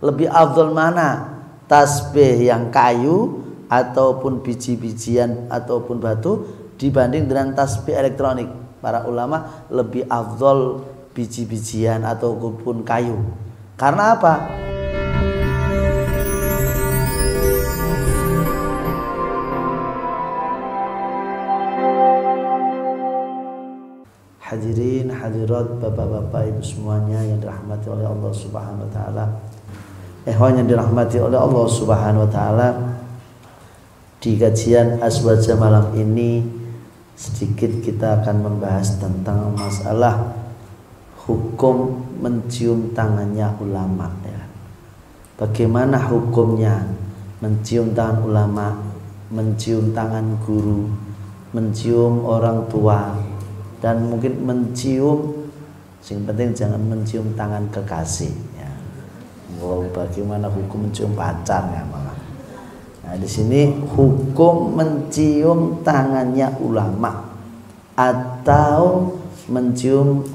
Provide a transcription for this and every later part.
lebih afdol mana? Tasbih yang kayu ataupun biji-bijian ataupun batu dibanding dengan tasbih elektronik. Para ulama lebih afdol biji-bijian ataupun kayu. Karena apa? Hadirin hadirat bapak-bapak ibu semuanya yang dirahmati oleh Allah Subhanahu wa taala. Ikhwan yang dirahmati oleh Allah Subhanahu wa taala, di kajian Azwaja malam ini sedikit kita akan membahas tentang masalah hukum mencium tangannya ulama ya. Bagaimana hukumnya mencium tangan ulama, mencium tangan guru, mencium orang tua, dan mungkin mencium, yang penting jangan mencium tangan kekasih ya. Wow, bagaimana hukum mencium pacar ya malah. Nah, di sini hukum mencium tangannya ulama atau mencium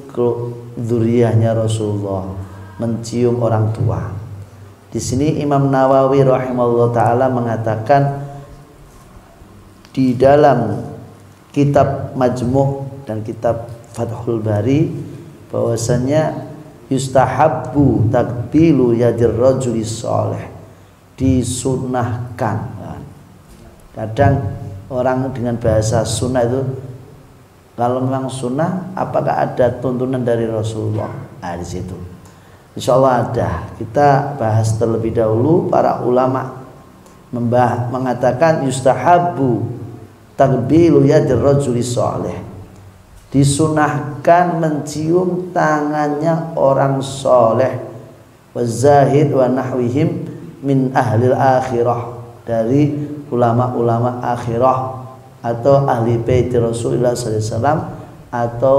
dzurriyyahnya Rasulullah, mencium orang tua. Di sini Imam Nawawi rahimahullah taala mengatakan di dalam kitab Majmu' dan kitab Fathul Bari bahwasanya yustahabbu takbilu yadir rajuli sholih, disunnahkan. Kadang orang dengan bahasa sunnah itu, kalau memang sunnah apakah ada tuntunan dari Rasulullah? Nah, di situ insyaallah ada. Kita bahas terlebih dahulu. Para ulama mengatakan yustahabbu takbilu yadir rajuli sholih, disunahkan mencium tangannya orang soleh, wazahid wa nahwihim min ahlil akhirah, dari ulama-ulama akhirah atau ahli bait Rasulullah sallallahu alaihi wasallam atau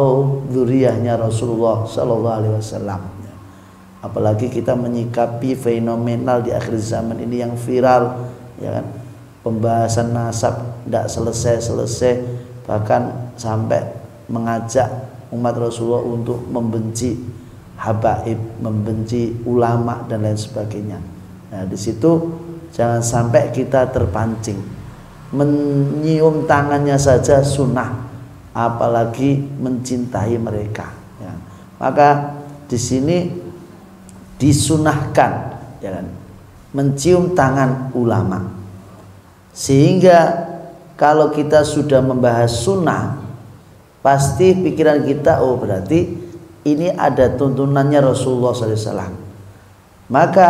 dzurriyyahnya Rasulullah sallallahu alaihi wasallam. Apalagi kita menyikapi fenomenal di akhir zaman ini yang viral ya kan, pembahasan nasab tidak selesai-selesai, bahkan sampai mengajak umat Rasulullah untuk membenci habaib, membenci ulama dan lain sebagainya. Nah, di situ jangan sampai kita terpancing. Menyium tangannya saja sunnah, apalagi mencintai mereka. Ya. Maka di sini disunahkan, ya kan, mencium tangan ulama. Sehingga kalau kita sudah membahas sunnah, pasti pikiran kita, oh berarti ini ada tuntunannya Rasulullah SAW. Maka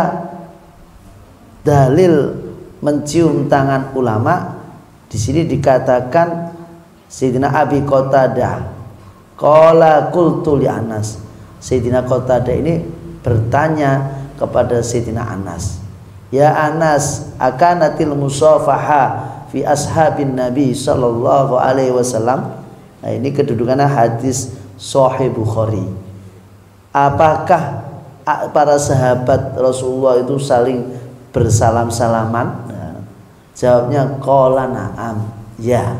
dalil mencium tangan ulama di sini dikatakan Sayyidina Abi Qatadah qala qultu li Anas. Sayyidina Qatadah ini bertanya kepada Sayyidina Anas, ya Anas, akanatil musafaha fi ashabin Nabi sallallahu alaihi wasallam. Nah, ini kedudukannya hadis Sahih Bukhari. Apakah para sahabat Rasulullah itu saling bersalam-salaman? Nah, jawabnya qala na'am, ya.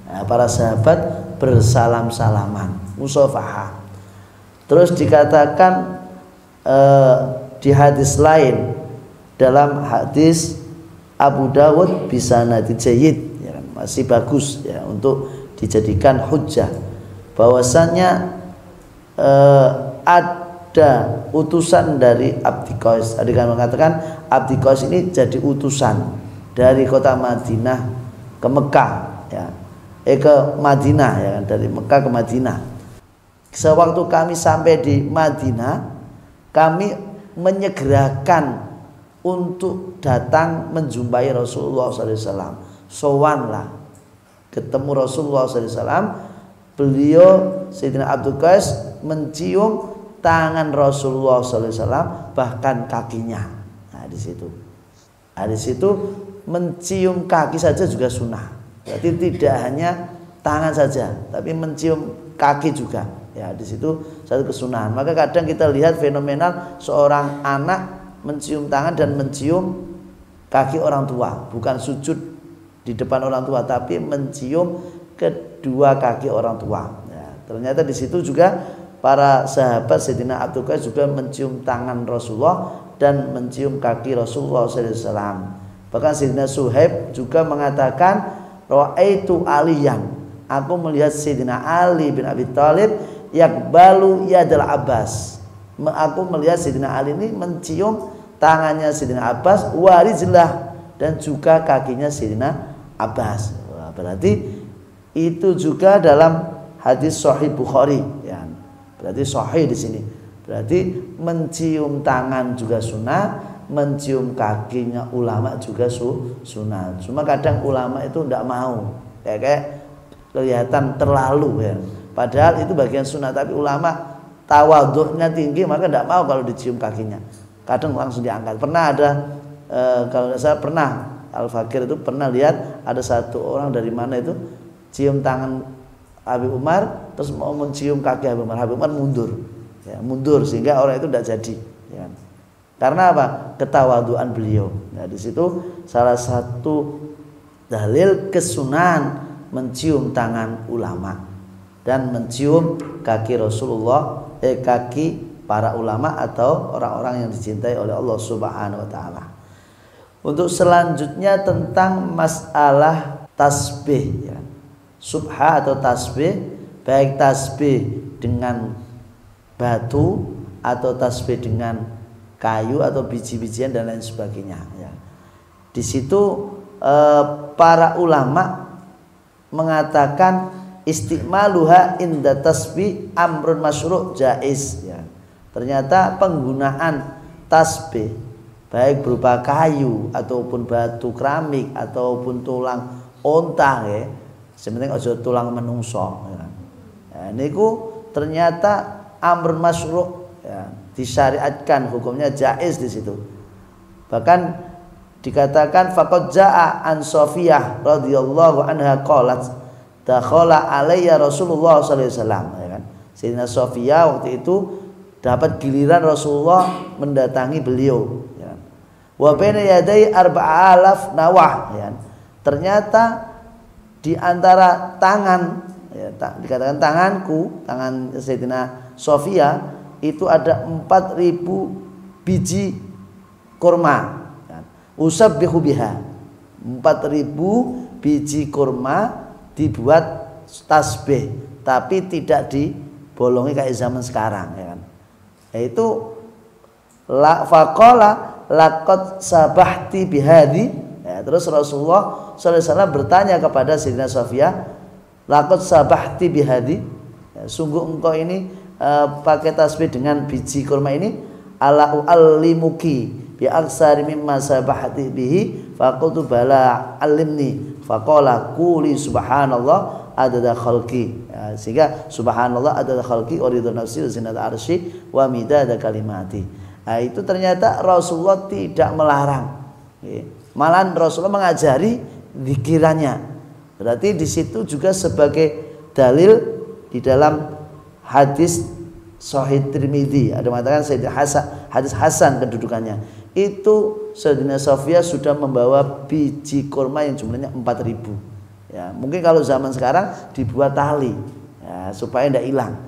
Nah, para sahabat bersalam-salaman, musafaha. Terus dikatakan di hadis lain, dalam hadis Abu Dawud bisanadin jayyid ya, masih bagus ya untuk dijadikan hujjah, bahwasannya ada utusan dari Abdi Qais. Ada yang mengatakan Abdi Qais ini jadi utusan dari kota Madinah ke Mekah ya, ke Madinah ya, dari Mekah ke Madinah. Sewaktu kami sampai di Madinah, kami menyegerakan untuk datang menjumpai Rasulullah SAW. Sowan lah, ketemu Rasulullah SAW. Beliau Sayyidina Abdul Qais mencium tangan Rasulullah SAW, bahkan kakinya. Nah, di situ mencium kaki saja juga sunnah. Berarti tidak hanya tangan saja, tapi mencium kaki juga. Ya, di situ satu kesunahan. Maka kadang kita lihat fenomenal seorang anak mencium tangan dan mencium kaki orang tua, bukan sujud di depan orang tua, tapi mencium kedua kaki orang tua. Ya, ternyata di situ juga para sahabat Sayyidina Abdul Qais juga mencium tangan Rasulullah dan mencium kaki Rasulullah SAW. Bahkan Sayyidina Suhaib juga mengatakan, ra'aitu Aliyan, aku melihat Sayyidina Ali bin Abi Thalib yakbalu yadal Abbas. Aku melihat Sayyidina Ali ini mencium tangannya Sayyidina Abbas, warijlah, dan juga kakinya Sayyidina Abbas. Wah, berarti itu juga dalam hadis Sahih Bukhari, ya. Berarti sahih di sini. Berarti mencium tangan juga sunnah, mencium kakinya ulama juga sunnah. Cuma kadang ulama itu tidak mau, ya, kayak kelihatan terlalu, ya. Padahal itu bagian sunnah, tapi ulama tawaduknya tinggi, maka tidak mau kalau dicium kakinya. Kadang langsung diangkat. Pernah ada, kalau saya pernah Al-Fakir itu pernah lihat ada satu orang dari mana itu cium tangan Habib Umar, terus mau mencium kaki Habib Umar. Habib Umar mundur, ya, mundur, sehingga orang itu tidak jadi, ya. Karena apa? Ketawaduan beliau. Nah, di situ salah satu dalil kesunahan mencium tangan ulama dan mencium kaki Rasulullah, kaki para ulama atau orang-orang yang dicintai oleh Allah Subhanahu wa taala. Untuk selanjutnya tentang masalah tasbih, ya. Subha atau tasbih, baik tasbih dengan batu atau tasbih dengan kayu atau biji-bijian dan lain sebagainya, ya. Di situ para ulama mengatakan istimaluha inda tasbih amrun masyru' jaiz, ya. Ternyata penggunaan tasbih baik berupa kayu ataupun batu keramik ataupun tulang onta, ya, sementing aja tulang menungso, ya. Ya, niku ternyata amrun masyru', ya, disyariatkan, hukumnya jaiz di situ. Bahkan dikatakan faqad jaa an Safiyah radhiyallahu anha qalat dakhala alayya Rasulullah sallallahu alaihi wasallam, ya kan. Sayyidina Safiyah waktu itu dapat giliran Rasulullah mendatangi beliau, ya. Wa baina yaday 4000 nawah, ya. Ternyata di antara tangan, ya, dikatakan tanganku, tangan Sayyidina Safiyah itu ada 4000 biji kurma, ya. Usabbihu biha, 4000 biji kurma dibuat tasbih, tapi tidak dibolongi kayak zaman sekarang, ya kan. Yaitu la faqala laqad sabahti bihadi, ya. Terus Rasulullah sallallahu alaihi wasallam bertanya kepada Sayyidina Safiyah, laqad sabahti bihadi, ya, sungguh engkau ini pakai tasbih dengan biji kurma ini, ala uallimuki bi aksari mimma sabahti bihi, faqultu bala alimni, faqala quli subhanallah adada khalqi, ya, sehingga subhanallah adada khalqi wa ridha nafsi wa zinata arsy wa midada kalimati. Nah, itu ternyata Rasulullah tidak melarang, ya. Malahan Rasulullah mengajari zikirannya. Berarti di situ juga sebagai dalil di dalam hadis Sahih Tirmidzi ada mengatakan hadis hasan kedudukannya. Itu Sayyidina Safiyah sudah membawa biji kurma yang jumlahnya 4000. Ya, mungkin kalau zaman sekarang dibuat tali, ya, supaya tidak hilang.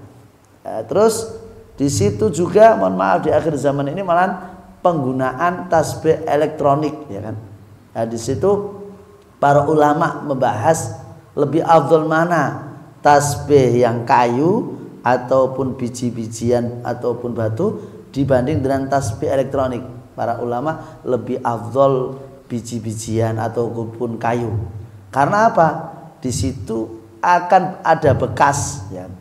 Ya, terus di situ juga mohon maaf di akhir zaman ini malah penggunaan tasbih elektronik, ya kan. Nah, di situ para ulama membahas lebih afdal mana, tasbih yang kayu ataupun biji-bijian ataupun batu dibanding dengan tasbih elektronik. Para ulama lebih afdol biji-bijian ataupun kayu. Karena apa? Di situ akan ada bekas, ya.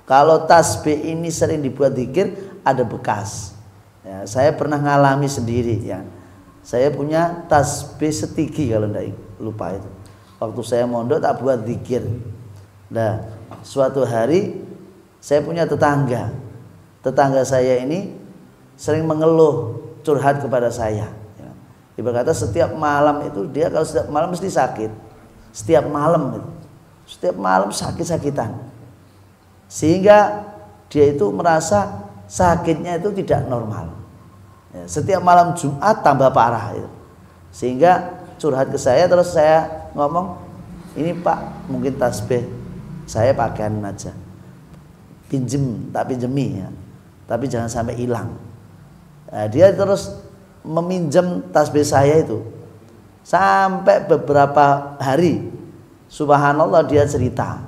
Kalau tasbih ini sering dibuat zikir, ada bekas. Ya, saya pernah ngalami sendiri, ya. Saya punya tasbih setigi kalau tidak lupa itu. Waktu saya mondok tak buat zikir. Nah, suatu hari saya punya tetangga. Tetangga saya ini sering mengeluh, curhat kepada saya, ya. Dia berkata setiap malam itu dia kalau setiap malam mesti sakit. Setiap malam itu. Setiap malam sakit-sakitan. Sehingga dia itu merasa sakitnya itu tidak normal. Ya, setiap malam Jumat tambah parah itu. Sehingga curhat ke saya, terus saya ngomong, ini Pak, mungkin tasbih saya pakaian aja. Tak pinjemi, ya. Tapi jangan sampai hilang. Nah, dia terus meminjam tasbih saya itu sampai beberapa hari. Subhanallah, dia cerita,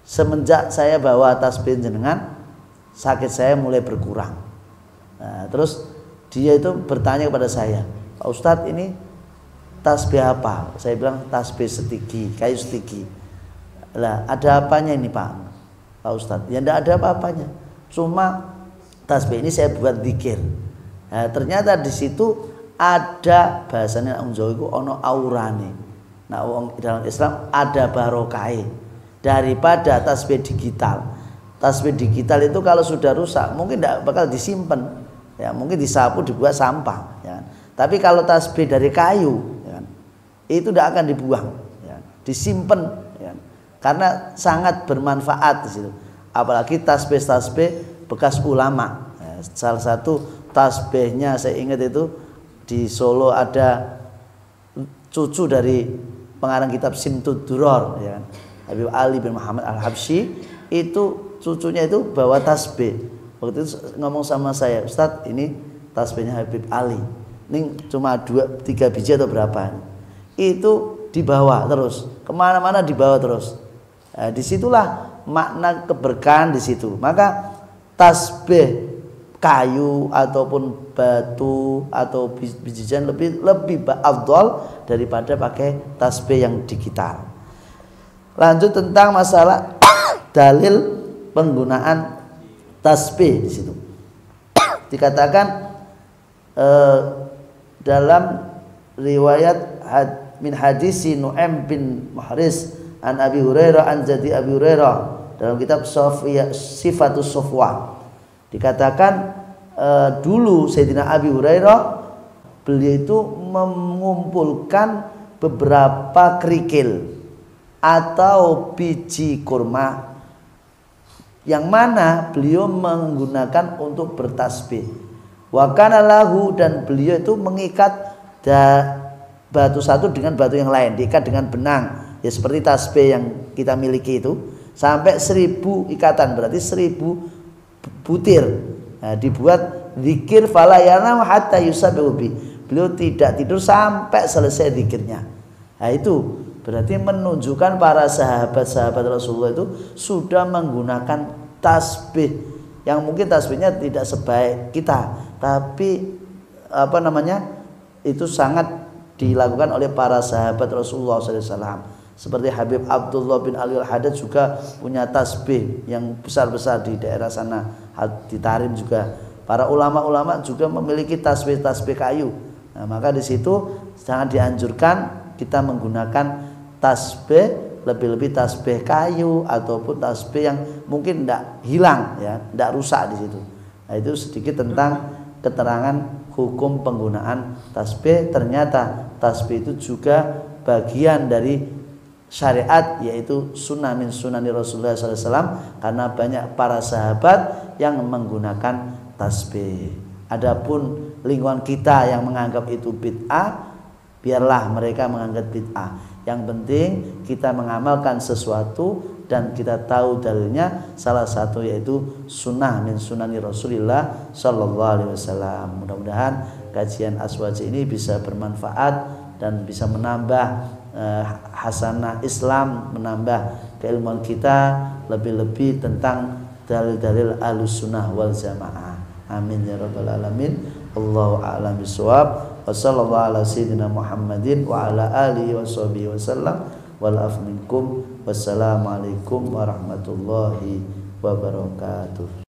semenjak saya bawa tasbih jenengan, sakit saya mulai berkurang. Nah, terus dia itu bertanya kepada saya, Pak Ustadz, ini tasbih apa? Saya bilang tasbih setigi, kayu setigi. Lah, ada apanya ini Pak Ustadz? Ya enggak ada apa-apanya, cuma tasbih ini saya buat zikir. Nah, ternyata di situ ada bahasanya orang Jawa itu ono aurane. Nah, dalam Islam ada barokah daripada tasbih digital. Tasbih digital itu kalau sudah rusak mungkin tidak bakal disimpan, ya mungkin disapu dibuat sampah, ya. Tapi kalau tasbih dari kayu, ya, itu tidak akan dibuang, ya, disimpan, ya, karena sangat bermanfaat di situ. Apalagi tasbih-tasbih bekas ulama, ya. Salah satu tasbihnya saya ingat itu di Solo ada cucu dari pengarang kitab Simtud Duror, ya kan, Habib Ali bin Muhammad Al-Habsyi, itu cucunya itu bawa tasbih. Waktu itu ngomong sama saya, Ustadz, ini tasbihnya Habib Ali, ini cuma 2-3 biji atau berapa, itu dibawa terus kemana-mana, dibawa terus. Nah, disitulah makna keberkahan di situ. Maka tasbih kayu ataupun batu atau bijian lebih afdol daripada pakai tasbih yang digital. Lanjut tentang masalah dalil penggunaan tasbih di situ. Dikatakan dalam riwayat min hadisi Nu'aim bin Muhriz an Abi Hurairah an jadi Abi Hurairah dalam kitab Sifatus Sofwa, dikatakan dulu Sayyidina Abi Hurairah, beliau itu mengumpulkan beberapa kerikil atau biji kurma yang mana beliau menggunakan untuk bertasbih. Wa kana lahu, dan beliau itu mengikat batu satu dengan batu yang lain, diikat dengan benang, ya seperti tasbih yang kita miliki itu, sampai 1000 ikatan, berarti 1000 butir. Nah, dibuat zikir fala yanam hatta yusabbihu bi. Beliau tidak tidur sampai selesai zikirnya. Nah, itu berarti menunjukkan para sahabat-sahabat Rasulullah itu sudah menggunakan tasbih yang mungkin tasbihnya tidak sebaik kita, tapi itu sangat dilakukan oleh para sahabat Rasulullah SAW. Seperti Habib Abdullah bin Ali Al-Haddad juga punya tasbih yang besar-besar di daerah sana, di Tarim juga. Para ulama-ulama juga memiliki tasbih-tasbih kayu. Nah, maka di situ sangat dianjurkan kita menggunakan tasbih, lebih-lebih tasbih kayu ataupun tasbih yang mungkin tidak hilang, ya, tidak rusak di situ. Nah, itu sedikit tentang keterangan hukum penggunaan tasbih. Ternyata tasbih itu juga bagian dari syariat, yaitu sunnah min sunani Rasulullah SAW, karena banyak para sahabat yang menggunakan tasbih. Adapun lingkungan kita yang menganggap itu bid'ah, biarlah mereka menganggap bid'ah. Yang penting kita mengamalkan sesuatu dan kita tahu dalilnya, salah satu yaitu sunnah min sunani Rasulullah SAW. Mudah-mudahan kajian Aswaji ini bisa bermanfaat dan bisa menambah hasanah Islam, menambah keilmuan kita, lebih-lebih tentang dalil-dalil Ahlussunnah wal Jamaah. Amin ya rabbal alamin. Allahu a'lam bishawab. Wa sallallahu ala sayyidina Muhammadin wa ala alihi wa sahbihi wasallam. Wal afu minkum. Wassalamualaikum warahmatullahi wabarakatuh.